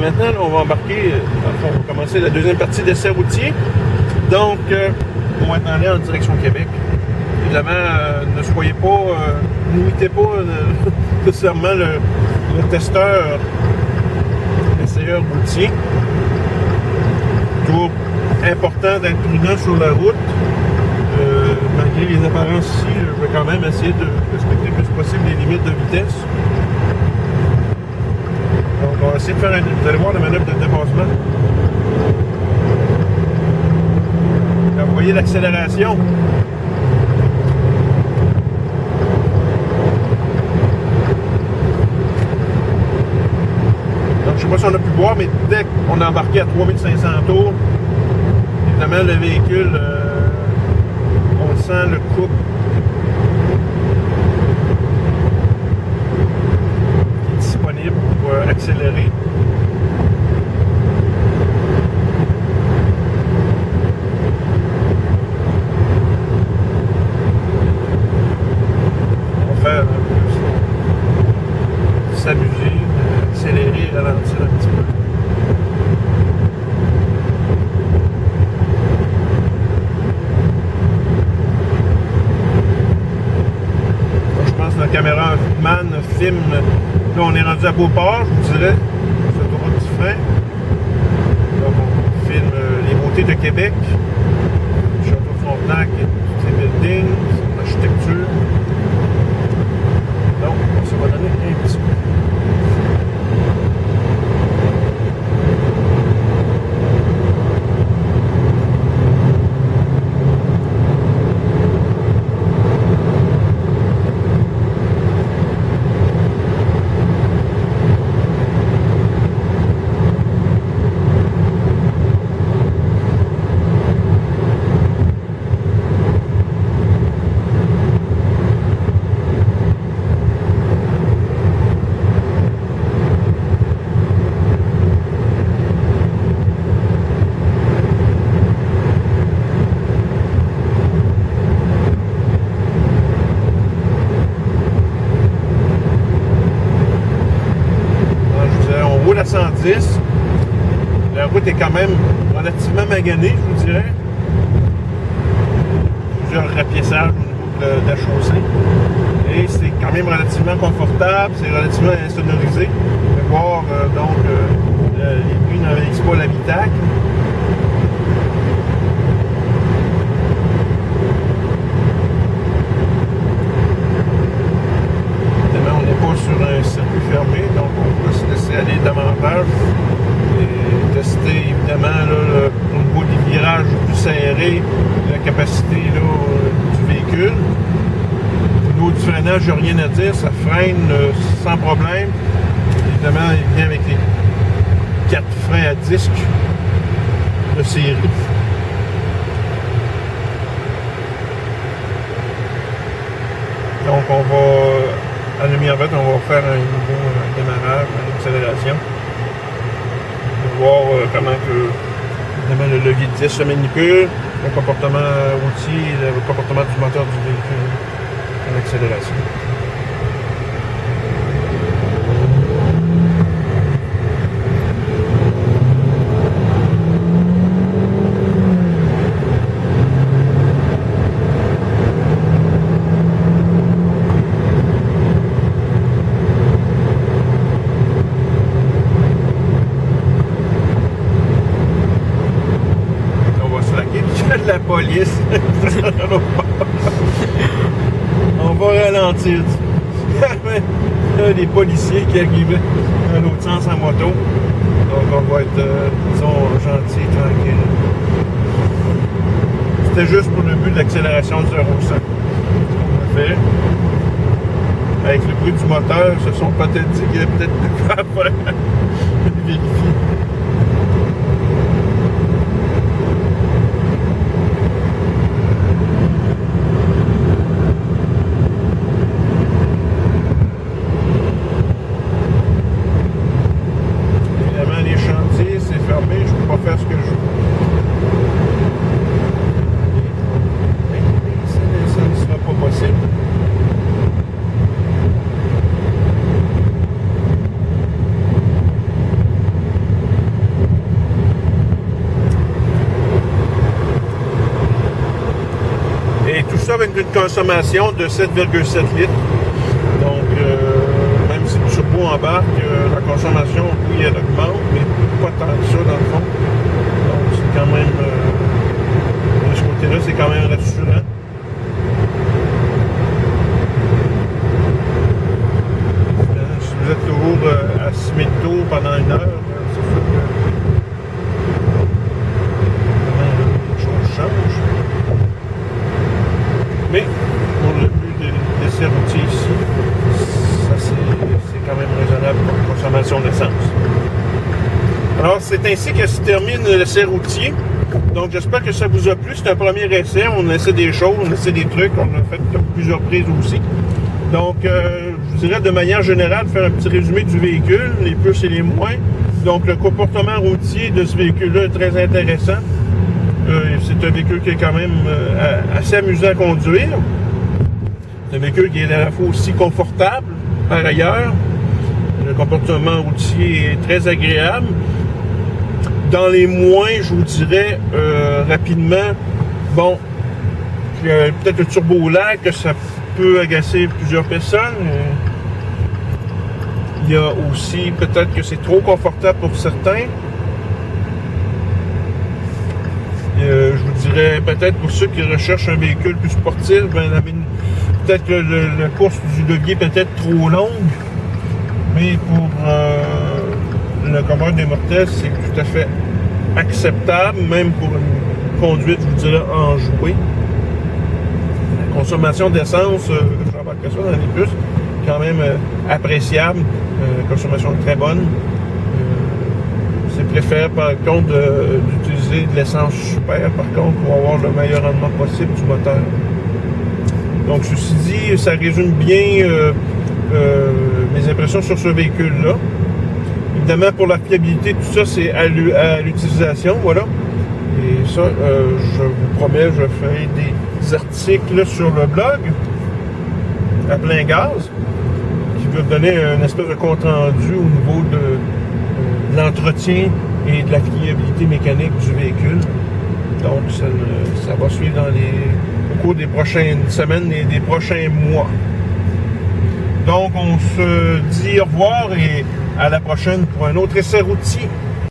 maintenant, là, on va embarquer, on va commencer la deuxième partie d'essai routier. Donc, on va aller en direction Québec. Évidemment, ne soyez pas, n'imitez pas nécessairement le testeur, l'essayeur routier. Toujours important d'être prudent sur la route. Malgré les apparences ici, je vais quand même essayer de respecter le plus possible les limites de vitesse. Donc, on va essayer de faire vous allez voir la manœuvre de dépassement. Là, vous voyez l'accélération. Donc, je ne sais pas si on a pu voir, mais dès qu'on a embarqué à 3500 tours, évidemment, le véhicule, on sent le couple qui est disponible pour accélérer. On va faire s'amuser, accélérer, ralentir un petit peu. La caméra man filme. Là, on est rendu à Beauport, je vous dirais, sur l'autoroute du frein. Donc, on filme les beautés de Québec, Château Frontenac, ses buildings, son architecture. Donc, ça va donner un petit peu. À 110. La route est quand même relativement maganée, je vous dirais. Plusieurs rapiessages au niveau de la chaussée. Et c'est quand même relativement confortable, c'est relativement insonorisé. Vous pouvez voir, donc, les bruits n'envahissent pas l'habitacle. On n'est pas sur un circuit fermé, donc on peut se laisser aller davantage et tester évidemment là, au niveau des virages plus serrés, la capacité là, du véhicule. Au niveau du freinage, je n'ai rien à dire, ça freine sans problème. Évidemment, il vient avec les 4 freins à disque de série. Donc on va à demi-envette, on va faire un nouveau démarrage, une accélération. Pour voir comment que, évidemment, le levier de 10 se manipule, le comportement routier et le comportement du moteur du véhicule en accélération. La police. On va ralentir. Il y a des policiers qui arrivaient dans l'autre sens en moto. Donc on va être, disons, gentil, tranquille. C'était juste pour le but de l'accélération de 0 à 100. On a fait. Avec le bruit du moteur, ils se sont peut-être dit qu'il y avait peut-être des quoi à faire. Vérifier. avec une consommation de 7,7 litres. Donc, même si le turbo embarque, la consommation, oui, elle augmente, mais pas tant que ça, dans le fond. Donc, c'est quand même... de ce côté-là, c'est quand même rassurant. Si vous êtes toujours à 6 000 tours pendant une heure, c'est sûr que les choses changent. Mais pour le but d'essai routier ici, ça c'est quand même raisonnable pour la consommation d'essence. Alors, c'est ainsi que se termine l'essai routier. Donc, j'espère que ça vous a plu. C'est un premier essai. On essaie des choses, on essaie des trucs. On a fait plusieurs prises aussi. Donc, je vous dirais de manière générale, faire un petit résumé du véhicule, les plus et les moins. Donc, le comportement routier de ce véhicule-là est très intéressant. C'est un véhicule qui est quand même assez amusant à conduire. C'est un véhicule qui est à la fois aussi confortable, par ailleurs. Le comportement routier est très agréable. Dans les moins, je vous dirais rapidement, bon, peut-être le turbo lag, que ça peut agacer plusieurs personnes. Il y a aussi peut-être que c'est trop confortable pour certains. Je vous dirais peut-être pour ceux qui recherchent un véhicule plus sportif, peut-être que la course du levier peut être trop longue, mais pour le commun des mortels, c'est tout à fait acceptable, même pour une conduite, je vous dirais, enjouée. La consommation d'essence, j'embarque ça dans les puces, quand même appréciable, consommation très bonne. C'est préférable par contre d'utiliser de l'essence super, par contre, pour avoir le meilleur rendement possible du moteur. Donc, ceci dit, ça résume bien mes impressions sur ce véhicule-là. Évidemment, pour la fiabilité, tout ça, c'est à l'utilisation, voilà. Et ça, je vous promets, je ferai des articles sur le blog à plein gaz qui veut donner une espèce de compte-rendu au niveau de l'entretien et de la fiabilité mécanique du véhicule. Donc, ça va suivre au cours des prochaines semaines et des prochains mois. Donc, on se dit au revoir et à la prochaine pour un autre essai routier.